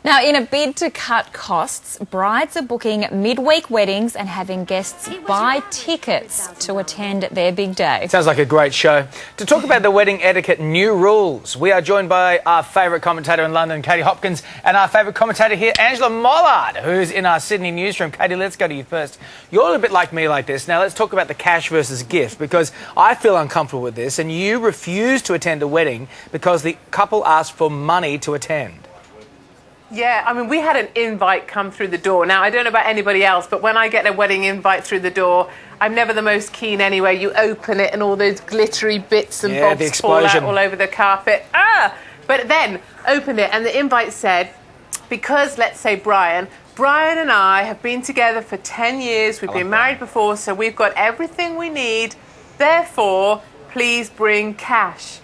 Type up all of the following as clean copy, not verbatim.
Now, in a bid to cut costs, brides are booking midweek weddings and having guests buy tickets to attend their big day. Sounds like a great show. To talk about the wedding etiquette new rules, we are joined by our favourite commentator in London, Katie Hopkins, and our favourite commentator here, Angela Mollard, who's in our Sydney newsroom. Katie, let's go to you first. You're a bit like me like this. Now, let's talk about the cash versus gift, because I feel uncomfortable with this, and you refuse to attend a wedding because the couple asked for money to attend. Yeah, I mean, we had an invite come through the door. Now, I don't know about anybody else, but when I get a wedding invite through the door, I'm never the most keen anyway. You open it and all those glittery bits and bobs fall out all over the carpet. But then, opened it and the invite said, because, let's say, Brian and I have been together for 10 years. We've been married before, so we've got everything we need. Therefore, please bring cash.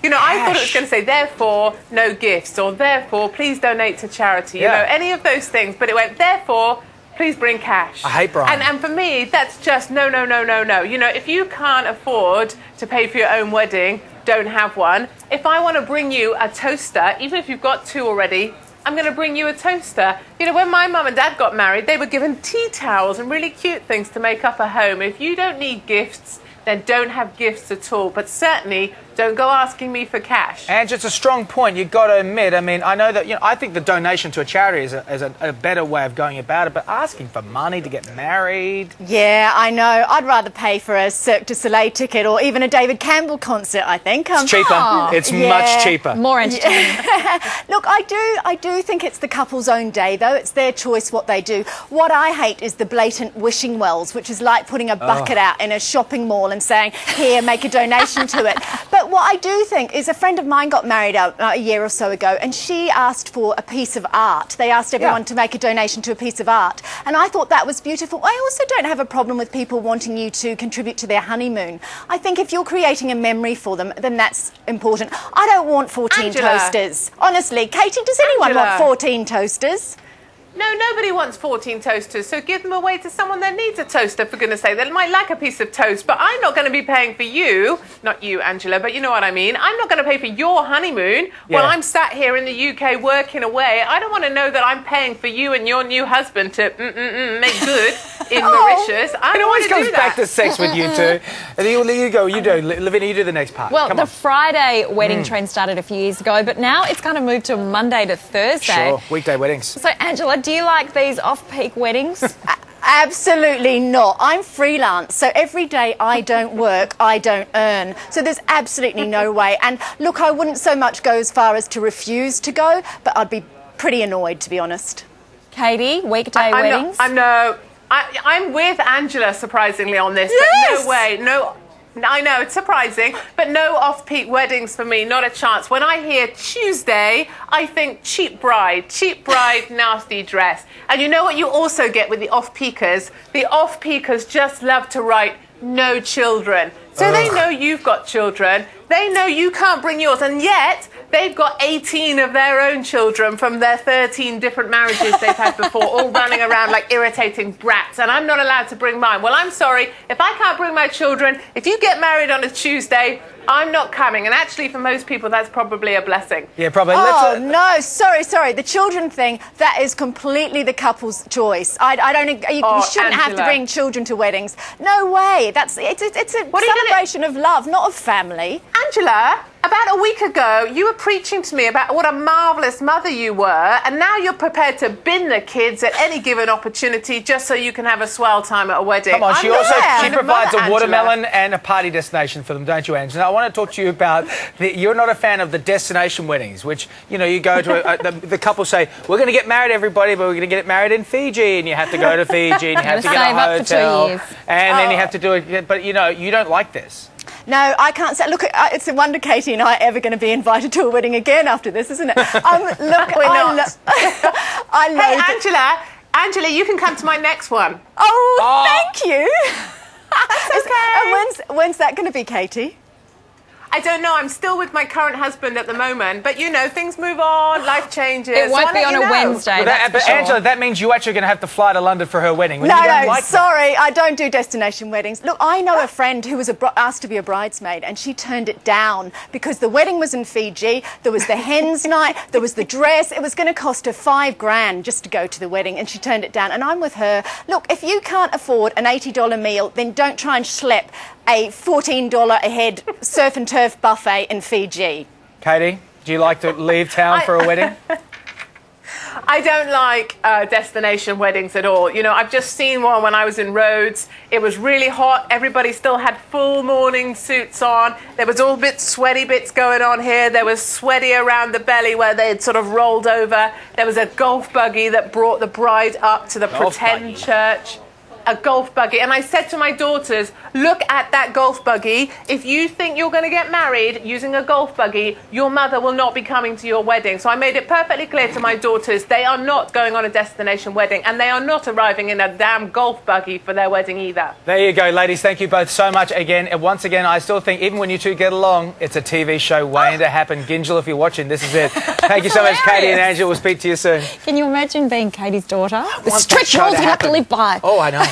You know, I thought it was going to say, therefore, no gifts, or therefore, please donate to charity, you know, any of those things. But it went, therefore, please bring cash. I hate Brian. And for me, that's just no. You know, if you can't afford to pay for your own wedding, don't have one. If I want to bring you a toaster, even if you've got two already, I'm going to bring you a toaster. You know, when my mum and dad got married, they were given tea towels and really cute things to make up a home. If you don't need gifts, then don't have gifts at all. But certainly, don't go asking me for cash. And it's a strong point. You've got to admit, I mean, I know that, you know, I think the donation to a charity is a better way of going about it, but asking for money to get married... Yeah, I know. I'd rather pay for a Cirque du Soleil ticket or even a David Campbell concert, I think. It's cheaper. It's much cheaper. More entertaining. Look, I do think it's the couple's own day, though. It's their choice what they do. What I hate is the blatant wishing wells, which is like putting a bucket out in a shopping mall and saying, here, make a donation to it. But what I do think is a friend of mine got married a year or so ago, and she asked for a piece of art. They asked everyone to make a donation to a piece of art, and I thought that was beautiful. I also don't have a problem with people wanting you to contribute to their honeymoon. I think if you're creating a memory for them, then that's important. I don't want 14 toasters. Honestly, Katie, does anyone want 14 toasters? No, nobody wants 14 toasters, so give them away to someone that needs a toaster, for goodness sake. They might like a piece of toast, but I'm not going to be paying for you, not you, Angela, but you know what I mean. I'm not going to pay for your honeymoon while I'm sat here in the UK working away. I don't want to know that I'm paying for you and your new husband to make good in Mauritius. It always comes back to sex with you two. You go, you do. Lavinia, you do the next part. Well, the Friday wedding trend started a few years ago, but now it's kind of moved to Monday to Thursday. Sure, weekday weddings. So, Angela, do you like these off-peak weddings? Absolutely not. I'm freelance, so every day I don't work, I don't earn. So there's absolutely no way. And look, I wouldn't so much go as far as to refuse to go, but I'd be pretty annoyed, to be honest. Katie, weekday weddings? I'm with Angela, surprisingly, on this. Yes! But no way, no... I know, it's surprising, but no off-peak weddings for me, not a chance. When I hear Tuesday, I think cheap bride, nasty dress. And you know what you also get with the off-peakers? The off-peakers just love to write no children. So they know you've got children, they know you can't bring yours, and yet they've got 18 of their own children from their 13 different marriages they've had before, all running around like irritating brats, and I'm not allowed to bring mine. Well, I'm sorry, if I can't bring my children, if you get married on a Tuesday, I'm not coming. And actually, for most people, that's probably a blessing. Yeah, probably. Oh, no, sorry. The children thing, that is completely the couple's choice. I don't... You shouldn't have to bring children to weddings. No way. It's a celebration of love, not of family. Angela, about a week ago, you were preaching to me about what a marvellous mother you were, and now you're prepared to bin the kids at any given opportunity just so you can have a swell time at a wedding. Come on, she provides a watermelon and a party destination for them, don't you, Angela? I want to talk to you about... You're not a fan of the destination weddings, which, you know, you go to... the couple say, we're going to get married, everybody, but we're going to get married in Fiji, and you have to go to Fiji, and you have to get a hotel, and then you have to do it... But, you know, you don't like this. No, I can't say... Look, it's a wonder Katie and I are ever going to be invited to a wedding again after this, isn't it? Look, Angela, you can come to my next one. Oh, thank you. That's okay. And when's that going to be, Katie? I don't know. I'm still with my current husband at the moment. But, you know, things move on. Life changes. It won't be on a Wednesday, But sure. Angela, that means you're actually going to have to fly to London for her wedding. No, sorry, I don't do destination weddings. Look, I know a friend who was asked to be a bridesmaid and she turned it down because the wedding was in Fiji, there was the hens night, there was the dress. It was going to cost her $5,000 just to go to the wedding and she turned it down. And I'm with her. Look, if you can't afford an $80 meal, then don't try and schlep a $14 a head surf and turf buffet in Fiji. Katie, do you like to leave town for a wedding? I don't like destination weddings at all. You know, I've just seen one when I was in Rhodes. It was really hot. Everybody still had full morning suits on. There was all sweaty bits going on here. There was sweaty around the belly where they had sort of rolled over. There was a golf buggy that brought the bride up to the pretend church. A golf buggy. And I said to my daughters, look at that golf buggy. If you think you're going to get married using a golf buggy, your mother will not be coming to your wedding. So I made it perfectly clear to my daughters they are not going on a destination wedding and they are not arriving in a damn golf buggy for their wedding either. There you go, ladies. Thank you both so much again. And once again, I still think even when you two get along, it's a TV show waiting to happen. Gingell, if you're watching, this is it. Thank you so much, Katie and Angela. We'll speak to you soon. Can you imagine being Katie's daughter? The want that strict show rules to you have to happen. live by. Oh, I know.